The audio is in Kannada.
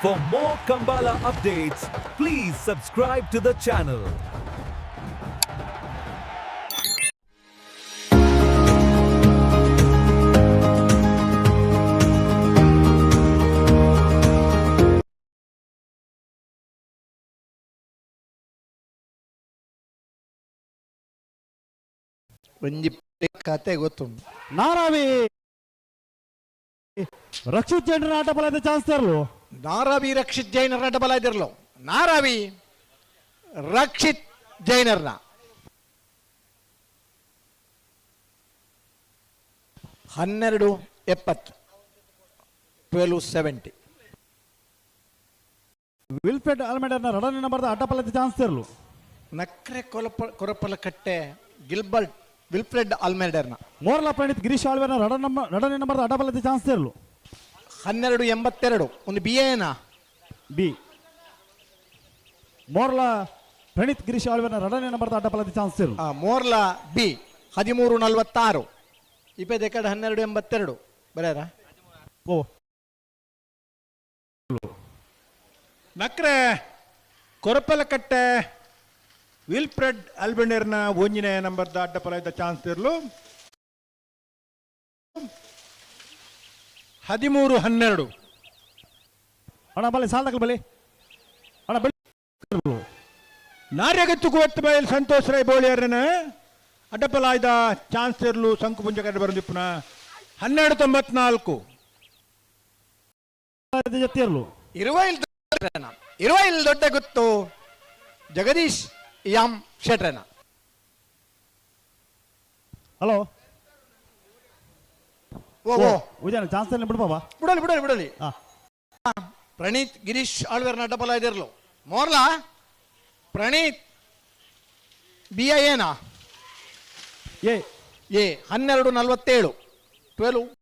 For more Kambala updates, please subscribe to the channel. ಒಂಜಿ ಕತೆ ಗೊತ್ತು ನಾರಾವಿ ರಕ್ಷಿತ್ ಜೈನರ ಆಟ ಬಲ ಚಾನ್ಸ್ ತರಲು ನಾರಾವಿ ರಕ್ಷಿತ್ ಜೈನರ ಆಟ ಬಲ ಇದಿರ್ಲು ನಾರಾವಿ ರಕ್ಷಿತ್ ಜೈನರ್ನ 1270 1270 ವಿಲ್ಫ್ರೆಡ್ ಅಲ್ಮೆಡರ್ನ ರಡನೆ ನಂಬರ್ದ ಆಟ ಬಲ ಚಾನ್ಸ್ ತರಲು ನಕ್ರೆ ಕೊರಪಲ ಕಟ್ಟೆ ಗಿಲ್ಬರ್ಟ್ ವಿಲ್ಫ್ರೆಡ್ ಅಲ್ಮೆಡರ್ನ ಮೋರ್ಲಾ ಪ್ರಣೀತ್ ಗಿರೀಶ್ ಆಳ್ವೆನ ರಡನೆ ನಂಬರ್ದ ಆಟ ಬಲ ಚಾನ್ಸ್ ತರಲು 1282 ಒಂದು ಬಿ ಎನ ಬಿ ಮೋರ್ಲಾ ಪ್ರಣೀತ್ ಗಿರೀಶ್ ಆಳ್ವೆನ ರಡನೆ ನಂಬರ್ದ ಆಟ ಬಲ ಚಾನ್ಸ್ ತರಲು ಮೋರ್ಲಾ ಬಿ 1346 ಇಪೆ ದೆಕಡ 1282 ಬರೆಯರ ಓ ನಕ್ರೆ ಕೊರಪಲಕಟ್ಟೆ ವಿಲ್ಫ್ರೆಡ್ ಅಲ್ಬೆಂಡರ್ನ ಒಂಜಿನ ನಂಬರ್ದ ಅಡ್ಡಪಲ ಇದ್ದ ಚಾನ್ಸ್ ಇರಲು 1312 ಅಣ್ಣ ಬಲೆ ಸಾಲದಕ್ಕೆ ಬಲೆ ಅಣ್ಣ ಬೆಳಿ ನಾರ್ಯಗತ್ತು ಕುವತ್ತು ಬಯಲು ಸಂತೋಷ್ ರೈ ಬೋಳಿಯರನ ಅಡ್ಡಪಲ ಇದ್ದ ಚಾನ್ಸ್ ಇರಲು ಸಂಕು ಪುಂಜಕಡೆ ಬರಂದಿಪ್ಪುನ 1294 ಜೊತೆ ಇರಲು ಇರುವ ಇಲ್ಲಿ ದೊಡ್ಡ ಗೊತ್ತು ಜಗದೀಶ್ ಎಂ ಶೆಟ್ರನ ಹಲೋ ಓ ಉಜಾನ ಚಾನ್ಸ್ ತರಲಿ ಬಿಡ್ಬಾ ಬಿಡಲಿ ಪ್ರಣೀತ್ ಗಿರೀಶ್ ಆಳ್ವೇರ್ನ ಅಡ್ಡಬಲ ಇದಿರ್ಲು ಮೋರ್ಲಾ ಪ್ರಣೀತ್ ಬಿ ಐ ಎನಾ ಏ 1247 12